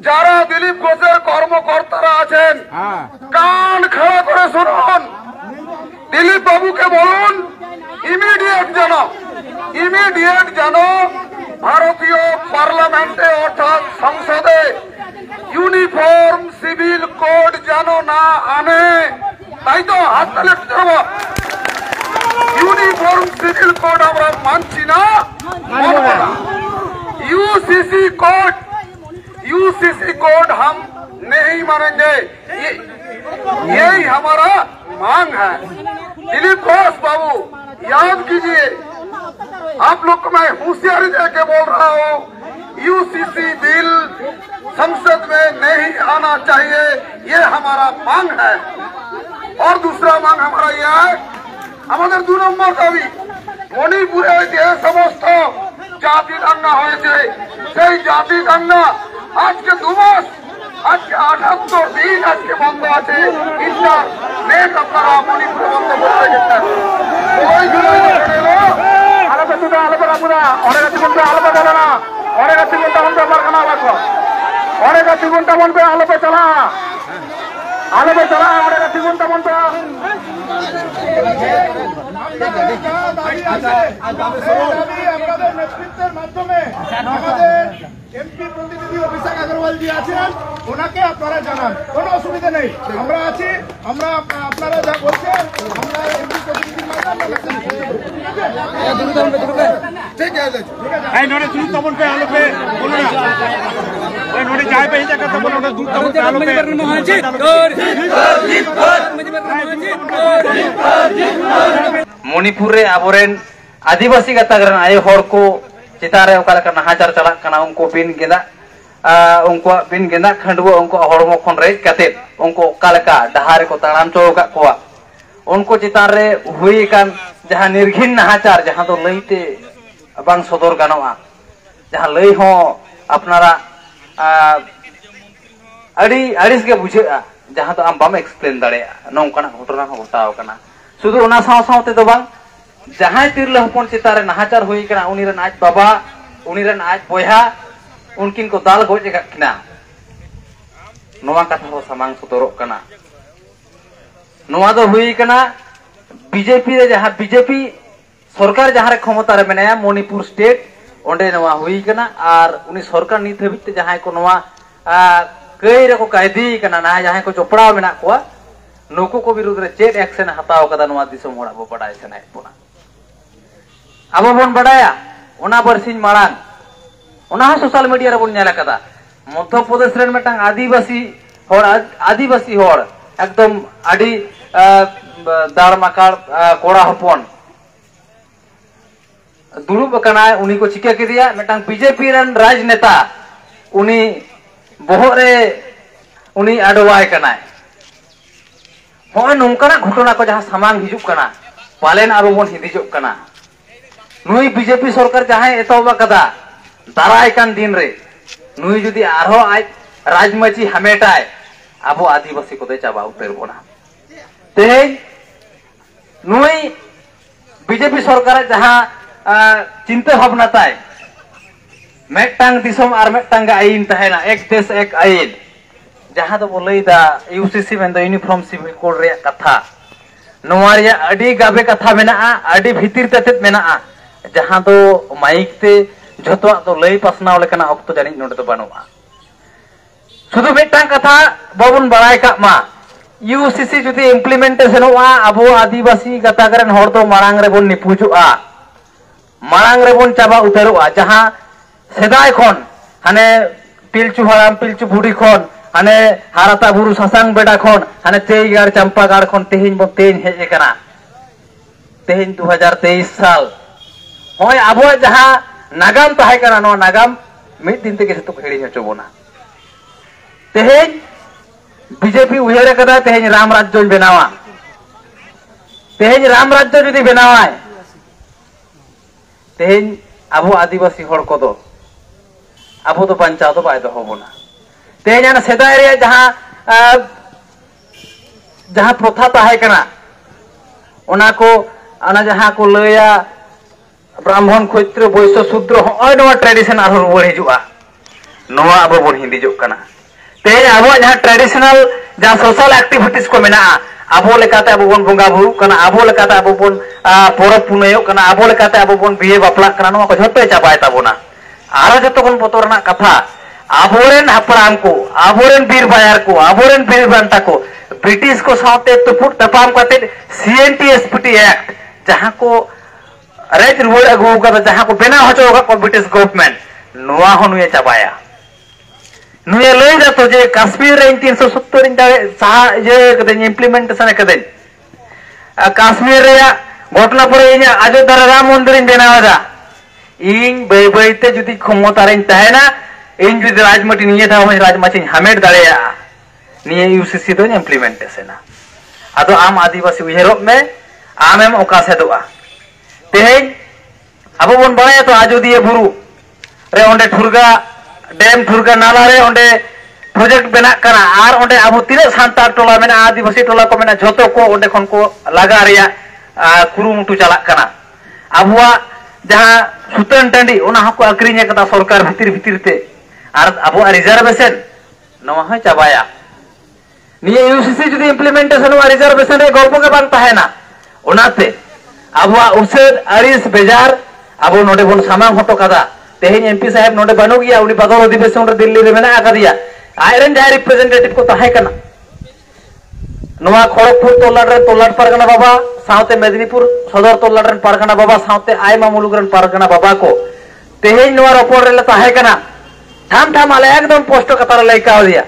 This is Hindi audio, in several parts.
যারা দিলীপ ঘোষের কর্মকর্তারা আছেন কান খাড়া করে শুনুন। দিলীপ বাবুকে বলুন ইমিডিয়েট যেন ভারতীয় পার্লামেন্টে অর্থাৎ সংসদে ইউনিফর্ম সিভিল কোড যেন না আনে। তাই তো হাত তালে জানাবো, यूनिफॉर्म सिविल कोड আমরা মানছি না, यूसीसी कोड हम नहीं मानेंगे, यही हमारा मांग है। दिलीप घोष बाबू याद कीजिए, आप लोग को मैं होशियारी देके बोल रहा हूँ, यूसीसी बिल संसद में नहीं आना चाहिए, ये हमारा मांग है। और दूसरा मांग हमारा यह है, আমাদের 2 নম্বর দাবি, মণিপুরে যে সমস্ত জাতি দাঙ্গা হয়েছে সেই জাতি দাঙ্গা আজকে 2 মাস, আজকে 78 দিন আজকে বন্ধ আছে। ইন্টারনেট আপনারা মণিপুরে বন্ধ করতে গেছেন। ওই জুলাই আলাদা দুটো আলাদা রাখুনা, অনেক জীবনটা আলাদা বলে না, অনেক জীবনটা বন্ধ পারখানা লাগো, অনেক জীবনটা বন্ধ আলাদা চলা, আলাদা চলা, অনেক জীবনটা বন্ধ। নেতৃত্বের মাধ্যমে আমাদের এমপি প্রতিনিধি অভিষেক আগরওয়াল জি আছেন, ওনাকে আপনারা জানান, কোনো অসুবিধা নেই, আমরা আছি। আমরা আপনারা যা বলছেন আমরা এমপি প্রতিনিধির মাধ্যমে ঠিক আছে। এই নোরে দুধ তমন পে আলো পে বলো না, ওই নোরে চায় পে এটা কথা বলো না, দুধ তমন পে আলো পে মহাজিত मणिपुर आबोरेन आदिवासी गतागरन आयो हर को चितारे ओकालका नाहाचार चलाक कना उनको बिन गेंदा खंडुआ उनको हड़मो खन रेज कते उनको ओकालका डहारे को ताड़ाम चो का कोआ उनको चितारे हुई कान जहां निर्घिन नाहाचार जहां तो लईते बांग सदर गानोआ जहां लई हो अपनारा अड़ी अड़िस के बुझेआ जहां तो आम बाम एक्सप्लेन दाड़ेया नोंकाना घटना हो घटाव कना शुद्ध उना साव सावते तो बांग जहां तिरले हपन चितारे नाहाचार हुई कना उनीरन आज बाबा उनीरन आज बोया उनकिन को दाल गोजे कना नोवा कथा हो समांग सदरक कना नोवा दो हुई कना बीजेपी रे जहां बीजेपी सरकार जहां रे क्षमता रे मेनाया मणिपुर स्टेट ओंडे नोवा हुई कना आर उनी सरकार नित हबिते जहां को नोवा कई रे को कायदी कना ना जहां को चोपड़ा मेना कोआ नुकु को विरुद्ध रे चेट एक्शन हताव कदा नोवा दिसम होड़ा बो बडाय सनाय पोना अब बोन बडाया ओना बरसिन मारान ओना सोशल मीडिया रे बोन नेला कदा मध्य प्रदेश रे मेटांग आदिवासी होड़ एकदम आडी दाड़ माकाड़ कोड़ा हपन दुरुब कना उनी को चिका के दिया मेटांग बीजेपी रन राजनेता उनी बोहरे उनी अडवाय कना होय नोंकाना घटना को जहां सामांग हिजुक कना पालेन आरो बोन हिदिजोक कना नुई बीजेपी सरकार जहां एतोबा कदा दाराय कान दिन रे नुई जुदी आरो आज राजमाची हमेटाय आबो आदिवासी को दे चाबा उतर बोना ते नुई बीजेपी सरकार जहां चिंता भावना ताय मेटांग दिसम आर मेटांग आईन तहेना एक देश एक आईन जहां तो बोलैदा यूसीसी में यूनिफॉर्म सिविल कोड रे कथा नोवारिया अडी गाबे कथा मेना अडी भीतिर ततेत मेना जहां तो माइक ते जतो तो लई पासनाव लेकना ऑक्तो जानि नोडे तो बानुआ शुधु मेटांग कथा बाबुन बड़ाय का मा यूसीसी जुदी इम्प्लीमेंटेशन होआ अबो आदिवासी गतागरन हर तो मारांग रे बोन निपुजुआ मारांग रे बोन चाबा उतरुआ जहां सेदाय खन हाने पिलचु हराम पिलचु बुढ़ी खन हाने हाराता बुरु सासांग बेड़ा खन हाने तेईगाड़ चंपागाड़ खन तेहिन बो तेन हेज कना तेहिन 2023 साल होय आबो जहां नागाम ताहे कना नो नागाम मिद दिन ते तो हेड़ी हचो बोना तेहिन बीजेपी उहेरे कदा तेहिन राम राज्य बनावा तेहिन राम राज्य जदी बनावा तेहिन आबो आदिवासी हड़ को दो आबो तो पंचायत तो बाय दो होबोना तेजाना सेदाय रे जहां प्रथा ताहे कना ओना को अना जहां को लया ब्राह्मण क्षत्रिय वैश्य शूद्र होय नो ट्रेडिशन आरो रुवाड़ हिजुआ नोआ अब बन हिंदीजो कना तेज अब जहां ट्रेडिशनल जहां सोशल एक्टिविटीज को मेना अब लेकाते अब बन बंगा बुरु कना अब लेकाते अब बन परब पुनयो कना अब लेकाते अब बन बिहे बापला कना नोआ को झोटो चाबाय ताबोना आरो जतो कोन बतोरना कथा आबोरेन हापराम को आबोरेन बीर बायार को आबोरेन बीर बांता को ब्रिटिश को साथे तुपुट तपाम काते CNTSPT एक्ट जहां को रेज रुवाड़ अगु का जहां को बेना हचो का ब्रिटिश गवर्नमेंट नोआ होनुए चाबाया नुए लई दा तो जे कश्मीर रे 370 इन दावे सा जे कदे इंप्लीमेंटेशन कदे कश्मीर रे घटना पर इन अयोध्या राम मंदिर इन बेनावादा इन बे बेते जुदी क्षमता रे तहना इन जुदी राजमटी निये था राजमाची हमेट दाड़ेया निये यूसीसी दो इंप्लीमेंटेशन अदो आम आदिवासी उहेरोब में आमेम ओका सेदोआ तेहेन अब बन बाया तो अयोध्या बुरु रे ओंडे ठुरगा डैम ठुरगा नाला रे ओंडे प्रोजेक्ट बना कना आर ओंडे अब तिने सांतार टोला मेना आदिवासी टोला को मेना झोतो को ओंडे खन को लगा रिया कुरुमुटु चला कना अबुआ जहां सुतन टंडी ओना हको अक्रिने कदा सरकार भितिर भितिर ते आर अबुआ रिजर्वेशन नवा है चाबाया निये यूसीसी जुदी इंप्लीमेंटेशन वा रिजर्वेशन रे गल्प के बांग ताहेना ओनाते अबुआ उसेद अरिस बेजार अब नोडे बन सामांग हटो कदा तेहेन एमपी साहेब नोडे बनु गया उनी बदल अधिवेशन रे दिल्ली रे मेना आकादिया आयरन जाय रिप्रेजेंटेटिव को ताहे कना नोवा खड़गपुर तोलाड रे तोलाड परगना बाबा साउते मेदिनीपुर सदर तोलाड रे परगना बाबा साउते आयमा मुलुग रे परगना बाबा को तेहेन नोवा रपोर रे ताहे कना थाम थाम आले एकदम पोस्ट कतार लइका दिया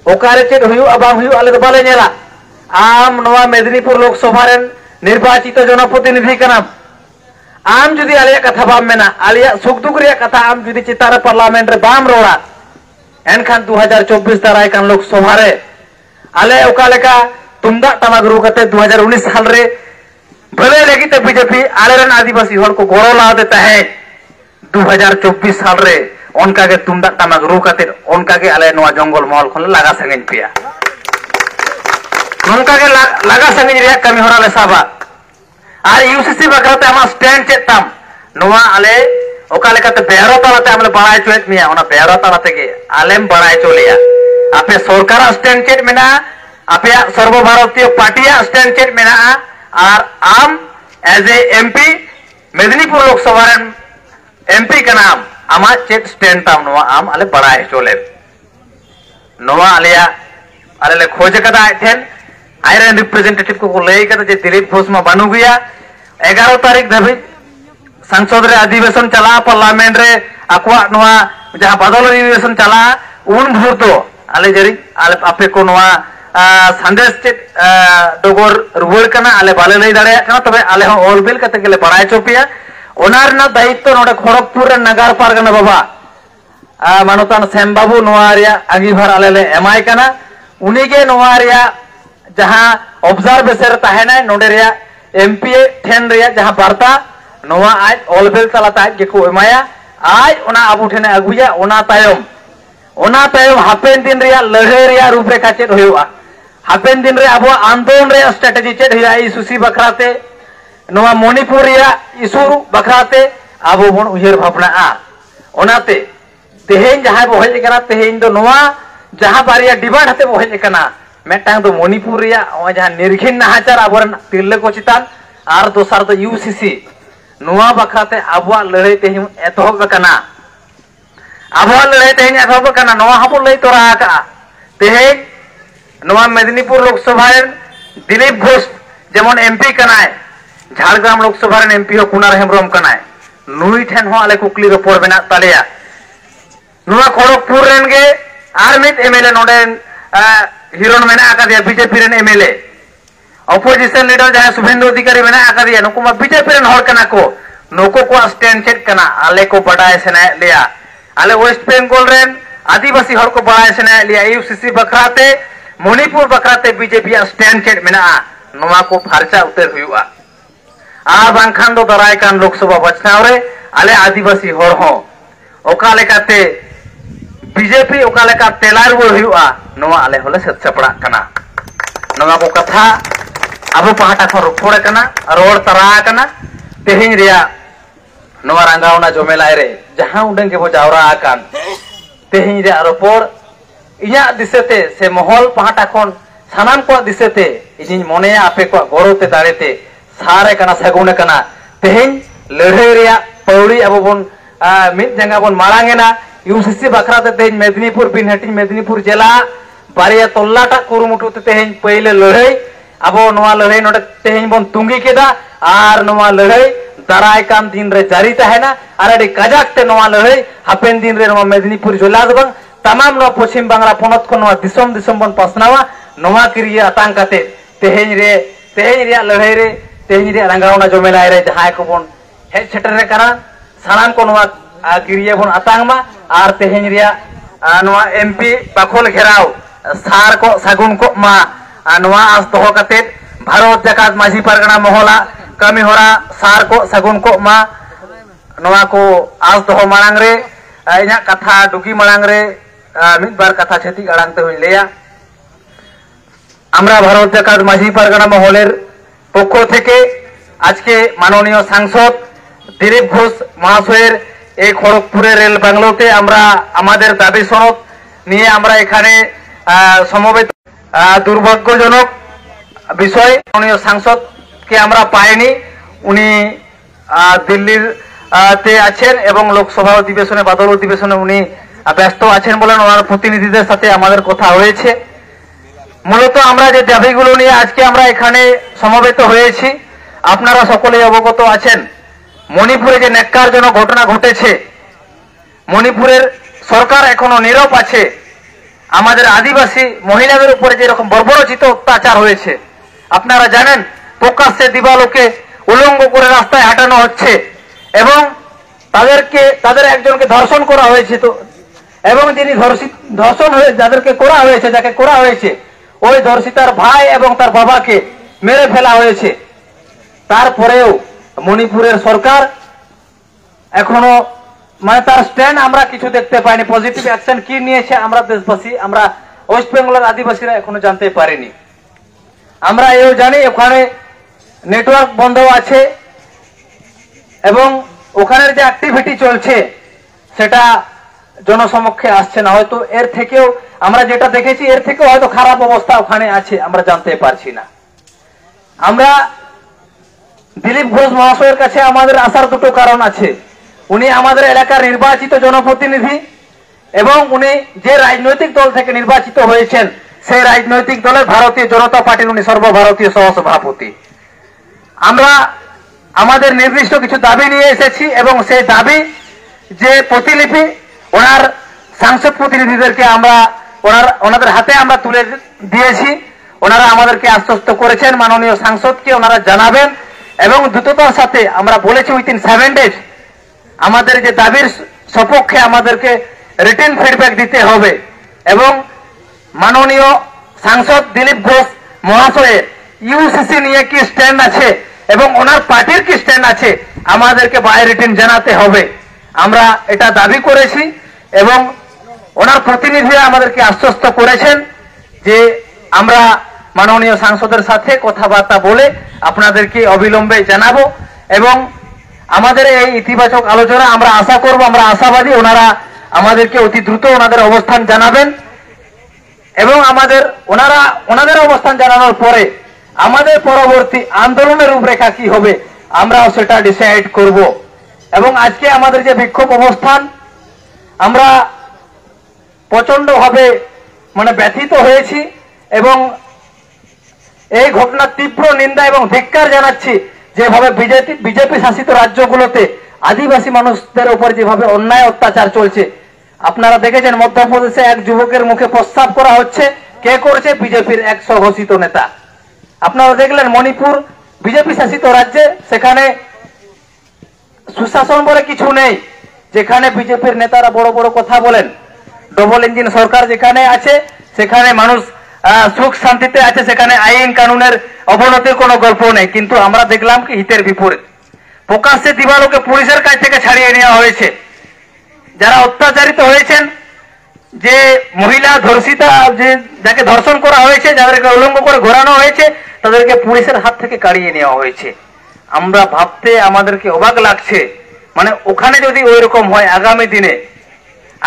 ओकारे चेद हुयु अबांग हुयु आले बाले नेला आम नोवा मेदिनीपुर लोकसभा रे निर्वाचित जनप्रतिनिधि कना आम जुदी आलिया कथा बाम मेना आलिया सुख दुख रिया कथा आम जुदी चितारे पार्लियामेंट रे बाम रोड़ा एनखान 2024 दाराय कान लोकसभा रे आले ओका लेका तुमदा टमाक रु कते 2019 साल रे भले लेगी ते बीजेपी आले रन आदिवासी हर को गोरो ला देता है 2024 साल रे उनका के तुमदा टमाक रु कते उनका के आले नोआ जंगल महल खन लगा संगिन पिया उनका के लगा संगिन रिया कमी होरा ले साबा आर यूसीसी बकराते हम स्टैंड चेताम नोआ आले ओका लेकाते बेहरो तालाते हमले बड़ाय चोएत मिया ओना बेहरो तालाते के आलेम बड़ाय चोलिया आपे सरकार स्टैंड चेट मेना आपे सर्व भारतीय पार्टी स्टैंड चेट मेना आर आम एज ए एमपी मेदिनीपुर लोकसभा एमपी का नाम आमा चेट स्टैंड ताम नोआ आम आले बड़ाय चोले नोआ आलिया आले ले खोज कदा आइथेन आयरन रिप्रेजेंटेटिव को लई कदा जे दिलीप घोष में बानु गया 11 तारीख धाबी संसद रे अधिवेशन चला पार्लियामेंट रे अकवा नोआ जहां बदल अधिवेशन चला उन भोर तो आले जरी आले आपे को नोआ संदेश चेत डोगोर रुवड़ कना आले बाले लई दाड़े कना तबे आले हो ऑल बिल कते गेले बड़ाय चोपिया ओनार ना दायित्व नोडे खड़गपुर रे नगर पारगना बाबा मानोतान सेम बाबू नोआ रिया अंगीभार आले ले एमाय कना उनी के नोआ रिया जहां ऑब्जर्वेशन ताहेना नोडे रिया एमपी ठेन रिया जहां वार्ता नोआ आज ऑल बिल तलाता के को एमाया आज ओना आबू ठेने अगुया ओना तायम हापेन दिन रिया लड़ाई रिया रूपरेखा चेत होयुआ हापेन दिन रे अब आंदोलन रे स्ट्रेटेजी चेत होया इशूसी बखराते नोआ मणिपुर रिया इशू बखराते अब बन उहेर भावना ओनाते तेहेन जहां बो हेज कना तेहेन दो नोआ जहां बारिया डिमांड हते बो हेज कना मेटांग दो मणिपुर रिया जहां निर्घिन नाहाचार आबरन तिरले को चितान आर दोसार दो यूसीसी नोआ बखराते अब लड़ाई तेहेन एतहब कना अब लड़ाई तेहेन एतहब कना नोआ हबो लई तोरा का तेहेन नोआ मेदिनीपुर लोकसभा दिलीप घोष जेमन एमपी कनाय झारग्राम लोकसभा एमपी हो कुनार हेम्ब्रम कनाय नुई ठेन हो आले कुकली रपोर बेना तालेया नोआ खड़गपुर रेन गे आर मित एमएलए नोडे हिरोन मेना आकादिया बीजेपी रेन एमएलए अपोजिशन लीडर जहां शुभेंदु अधिकारी मेना आकादिया नुको मा बीजेपी रेन हर कना को नुको को स्टैंड चेक कना आले को बडाय सेना लिया आले वेस्ट बेंगल रेन आदिवासी हर को बडाय सेना लिया यूसीसी बखराते मणिपुर बखराते बीजेपी स्टैंड चेक मेना नोआ को फारचा उतर हुआ आ बांखान दो दराय कान लोकसभा बचनाव रे आले आदिवासी हर हो ओका लेकाते बीजेपी ओका लेका तेलार वो हुआ नोआ आले होले सत चपड़ा कना नोआ को कथा अब पहाटा को रोपड़ कना रोड तरा कना तेहिन रिया नोआ रंगावना जमेलाय रे जहां उडंग के बो जावरा आकान तेहन रे रोपड़ इया दिशते से महल पाहटा खन सानाम को दिशते इजिन मने आपे को गौरवते दाड़ेते सारे कना सगुने कना तेहन लड़ाई रिया पौड़ी अब बन मिद जंगा बन मारांगेना यूसीसी बखराते तेहन मेदिनीपुर बिनहटी मेदिनीपुर जिला बारिया तल्लाटा कुरुमुटुते तेहन पहले लड़ाई अब नवा लड़ाई नोडे तेहन बन तुंगी केदा आर नवा लड़ाई दाराय कान दिन रे जारी तहना आर अडी काजाकते नवा लड़ाई हापेन दिन रे नवा मेदिनीपुर जिला दबंग तमाम नवा पश्चिम बांग्ला पोनत को नवा दिसम दिसम बन पासनावा नवा किरिया आतांग काते तेहन रे लड़ाई रे तेहन रे रंगावना जमेलाय रे जहाय को बन हेज सेटर रे करा सानाम को नवा किरिया बन आतांग मा आर तेहन रे नवा एमपी बाखोल घेराव सार को सागुन को मा नवा आस दोहो काते भारत जाकात माझी पारगना मोहला कमी होरा सार को सागुन को मा नवा को आस दोहो मांग रे इना कथा डुगी मांग रे मिद बार कथा छेती अड़ांगते हुई लेया আমরা ভারত জাকাত মাঝি পারগনা মহলের পক্ষ থেকে আজকে মাননীয় সাংসদ দিলীপ ঘোষ মহাশয়ের এই খড়গপুরের রেল বাংলোতে আমরা আমাদের দাবি সনদ নিয়ে আমরা এখানে সমবেত দুর্ভাগ্যজনক বিষয় মাননীয় সাংসদকে আমরা পাইনি উনি দিল্লির তে আছেন এবং লোকসভা অধিবেশনে বাদল অধিবেশনে উনি ব্যস্ত আছেন বলেন ওনার প্রতিনিধিদের সাথে আমাদের কথা হয়েছে মূলত আমরা যে দাবিগুলো নিয়ে আজকে আমরা এখানে সমবেত হয়েছি আপনারা সকলেই অবগত আছেন মণিপুরে যে ন্যাক্কারজনক ঘটনা ঘটেছে মণিপুরের সরকার এখনো নীরব আছে আমাদের আদিবাসী মহিলাদের উপরে যে রকম বর্বরচিত অত্যাচার হয়েছে আপনারা জানেন প্রকাশ্যে দিবালোকে উলঙ্গ করে রাস্তায় হাঁটানো হচ্ছে এবং তাদের একজনকে ধর্ষণ করা হয়েছে তো এবং যিনি ধর্ষণ হয়ে যাদেরকে করা হয়েছে যাকে করা হয়েছে ওই ধর্ষিতার ভাই এবং তার বাবাকে মেরে ফেলা হয়েছে তারপরেও মণিপুরের সরকার এখনো মানে তার স্ট্যান্ড আমরা কিছু দেখতে পাইনি পজিটিভ অ্যাকশন কি নিয়েছে আমরা দেশবাসী আমরা ওয়েস্ট বেঙ্গলের আদিবাসীরা এখনো জানতে পারিনি আমরা এও জানি ওখানে নেটওয়ার্ক বন্ধ আছে এবং ওখানের যে অ্যাক্টিভিটি চলছে সেটা জনসমক্ষে আসছে না হয়তো এর থেকেও আমরা যেটা দেখেছি এর থেকেও হয়তো খারাপ অবস্থা ওখানে আছে আমরা জানতে পারছি না আমরা দিলীপ ঘোষ মহাশয়ের কাছে আমাদের আসার দুটো কারণ আছে উনি আমাদের এলাকার নির্বাচিত জনপ্রতিনিধি এবং উনি যে রাজনৈতিক দল থেকে নির্বাচিত হয়েছেন সেই রাজনৈতিক দলের ভারতীয় জনতা পার্টির উনি সর্বভারতীয় সহসভাপতি আমরা আমাদের নির্দিষ্ট কিছু দাবি নিয়ে এসেছি এবং সেই দাবি যে প্রতিলিপি ওনার সাংসদ প্রতিনিধিদেরকে আমরা ওনাদের হাতে আমরা তুলে দিয়েছি ওনারা আমাদেরকে আশ্বস্ত করেছেন মাননীয় সাংসদকে ওনারা জানাবেন এবং দ্রুততার সাথে আমরা বলেছি উইথিন 7 ডেজ আমাদের যে দাবির সপক্ষে আমাদেরকে রিটেন ফিডব্যাক দিতে হবে এবং মাননীয় সাংসদ দিলীপ ঘোষ মহাশয়ের ইউসিসি নিয়ে কি স্ট্যান্ড আছে এবং ওনার পার্টির কি স্ট্যান্ড আছে আমাদেরকে বাই রিটেন জানাতে হবে আমরা এটা দাবি করেছি এবং ওনার প্রতিনিধিরা আমাদেরকে আশ্বস্ত করেছেন যে আমরা মাননীয় সাংসদের সাথে কথাবার্তা বলে আপনাদেরকে অবিলম্বে জানাবো এবং আমাদের এই ইতিবাচক আলোচনা আমরা আশা করব আমরা আশাবাদী ওনারা আমাদেরকে অতি দ্রুত ওনাদের অবস্থান জানাবেন এবং ওনাদের অবস্থান জানানোর পরে আমাদের পরবর্তী আন্দোলনের রূপরেখা কি হবে আমরাও সেটা ডিসাইড করব এবং আজকে আমাদের যে বিক্ষোভ অবস্থান আমরা প্রচন্ডভাবে মানে ব্যথিত হয়েছি এবং এই ঘটনার তীব্র নিন্দা এবং ধিক্কার জানাচ্ছি যেভাবে বিজেপি শাসিত রাজ্যগুলোতে আদিবাসী মানুষদের উপর যেভাবে অন্যায় অত্যাচার চলছে আপনারা দেখেছেন মধ্যপ্রদেশে এক যুবকের মুখে প্রস্তাব করা হচ্ছে কে করছে বিজেপির এক স্বঘোষিত নেতা আপনারা দেখলেন মণিপুর বিজেপি শাসিত রাজ্যে সেখানে সুশাসন বলে কিছু নেই যেখানে বিজেপির নেতারা বড় বড় কথা বলেন ডবল ইঞ্জিন সরকার যেখানে আছে সেখানে মানুষ সুখ শান্তিতে আছে সেখানে আইন কানুনের অবনতির কোনো গল্প নেই কিন্তু আমরা দেখলাম কি হিতের বিপরীত প্রকাশ্যে দিবালোকে পুলিশের কাছ থেকে ছাড়িয়ে নেওয়া হয়েছে যারা অত্যাচারিত হয়েছেন যে মহিলা ধর্ষিতা যে যাকে ধর্ষণ করা হয়েছে যাদেরকে উলঙ্গ করে ঘোরানো হয়েছে তাদেরকে পুলিশের হাত থেকে কাড়িয়ে নেওয়া হয়েছে আমরা ভাবতে আমাদেরকে অবাক লাগছে মানে ওখানে যদি ওই রকম হয় আগামী দিনে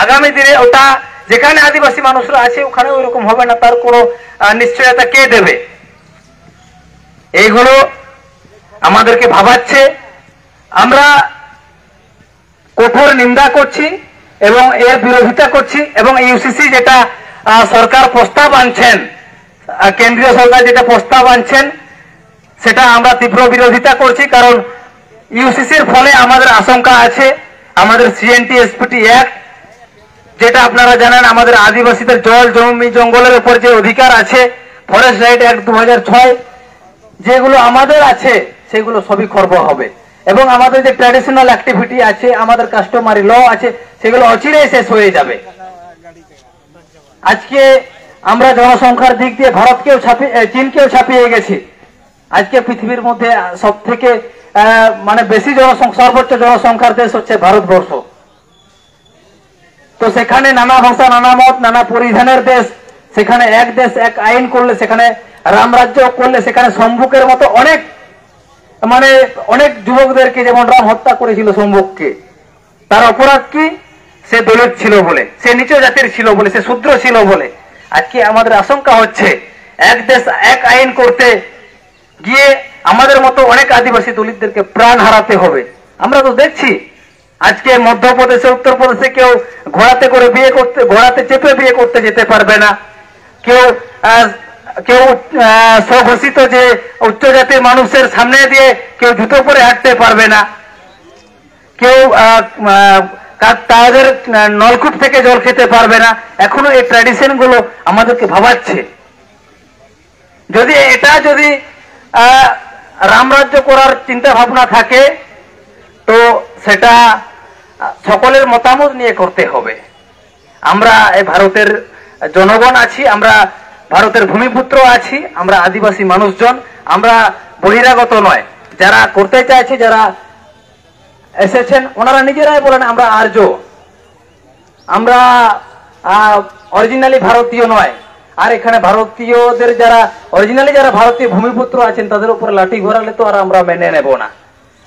আগামী দিনে ওটা যেখানে আদিবাসী মানুষরা আছে ওখানে ওইরকম হবে না, তার কোনো নিশ্চয়তা কে দেবে? এইগুলো আমাদেরকে ভাবাচ্ছে। আমরা কঠোর নিন্দা করছি এবং এর বিরোধিতা করছি, এবং ইউসিসি যেটা সরকার প্রস্তাব আনছেন, কেন্দ্রীয় সরকার যেটা প্রস্তাব আনছেন, সেটা আমরা তীব্র বিরোধিতা করছি। কারণ ইউসিসির ফলে আমাদের আশঙ্কা আছে, আমাদের সিএনটি এসপিটি অ্যাক্ট, যেটা আপনারা জানেন আমাদের আদিবাসীদের জল জমি জঙ্গলের উপর যে অধিকার আছে, ফরেস্ট রাইট অ্যাক্ট 2006, যেগুলো আমাদের আছে সেগুলো সবই খর্ব হবে, এবং আমাদের যে ট্র্যাডিশনাল অ্যাক্টিভিটি আছে, আমাদের কাস্টমারি ল আছে, সেগুলো অচিরেই শেষ হয়ে যাবে। আজকে আমরা জনসংখ্যার দিক দিয়ে ভারতকেও চীনকেও ছাপিয়ে গেছি। আজকে পৃথিবীর মধ্যে সব থেকে মানে বেশি সর্বোচ্চ জনসংখ্যার দেশ হচ্ছে ভারতবর্ষ। তো সেখানে নানা ভাষা, নানা মত, নানা পরিধানের দেশ, সেখানে এক দেশ এক আইন করলে, সেখানে রামরাজ্য করলে, সেখানে সম্মুখের মতো অনেক যুবকদেরকে, যেমন রাম হত্যা করেছিল সম্মুখকে, তার অপরাধ কি? সে দলিত ছিল বলে, সে নিচ জাতির ছিল বলে, সে শূদ্র ছিল বলে। আজকে আমাদের আশঙ্কা হচ্ছে এক দেশ এক আইন করতে গিয়ে আমাদের মতো অনেক আদিবাসী দলিতদেরকে প্রাণ হারাতে হবে। আমরা তো দেখছি আজকে মধ্যপ্রদেশে, উত্তরপ্রদেশে কেউ ঘোড়াতে চেপে বিয়ে করতে যেতে পারবে না, কেউ স্বঘোষিত যে উচ্চ জাতির মানুষের সামনে দিয়ে কেউ জুতো পরে হাঁটতে পারবে না, কেউ তাদের নলকূপ থেকে জল খেতে পারবে না। এখনো এই ট্র্যাডিশন গুলো আমাদেরকে ভাবাচ্ছে। যদি রামরাজ্য করার চিন্তা ভাবনা থাকে, তো সেটা সকলের মতামত নিয়ে করতে হবে। আমরা এই ভারতের জনগণ আছি, আমরা ভারতের ভূমিপুত্র আছি, আমরা আদিবাসী মানুষজন, আমরা বহিরাগত নয়। যারা করতে চাইছে, যারা এসেছেন, ওনারা নিজেরাই বলেন আমরা আর্য, আমরা অরিজিনালি ভারতীয় নয়। আর এখানে ভারতীয়দের যারা ভারতীয় ভূমিপুত্র আছেন, তাদের উপর লাঠি ঘোরালে তো আর আমরা মেনে নেব না।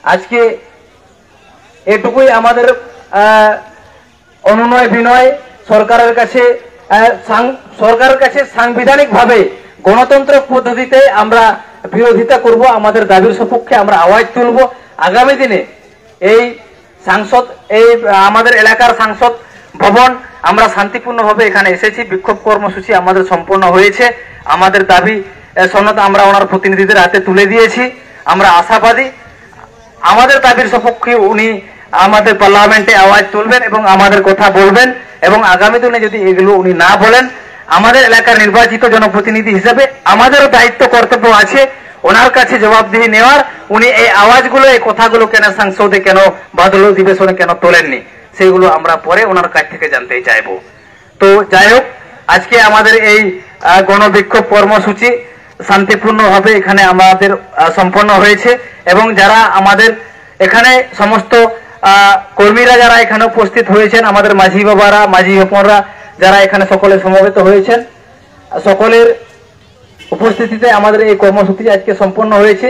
আজকে এটুকুই আমাদের অনুনয় বিনয় সরকারের কাছে সাংবিধানিক ভাবে গণতন্ত্র পদ্ধতিতে আমরা বিরোধিতা করব, আমাদের দাবির সপক্ষে আমরা আওয়াজ তুলব। আগামী দিনে আমাদের এলাকার সংসদ ভবন আমরা শান্তিপূর্ণভাবে এখানে এসেছি, বিক্ষোভ কর্মসূচি আমাদের সম্পন্ন হয়েছে, আমাদের দাবি সনদ আমরা ওনার প্রতিনিধিদের হাতে তুলে দিয়েছি। আমরা আশাবাদী আমাদের দাবির সপক্ষে উনি আমাদের পার্লামেন্টে আওয়াজ তুলবেন এবং আমাদের কথা বলবেন, এবং আগামী দিনে যদি এগুলো উনি না বলেন, আমাদের এলাকার নির্বাচিত জনপ্রতিনিধি হিসেবে আমাদেরও দায়িত্ব কর্তব্য আছে ওনার কাছে জবাবদিহি নেওয়ার। উনি এই আওয়াজগুলো, এই কথাগুলো কেন সংসদে, কেন বাদল অধিবেশনে কেন তোলেননি, সেগুলো আমরা পরে ওনার কাছ থেকে জানতে চাইবো। তো যাই হোক, আজকে আমাদের এই গণবিক্ষোভ কর্মসূচি শান্তিপূর্ণভাবে এখানে আমাদের সম্পন্ন হয়েছে, এবং যারা আমাদের এখানে সমস্ত কর্মীরা যারা এখানে উপস্থিত হয়েছেন, আমাদের মাঝি বাবারা, মাঝি হপনরা যারা এখানে সকলে সমবেত হয়েছেন, সকলের উপস্থিতিতে আমাদের এই কর্মসূচি আজকে সম্পন্ন হয়েছে।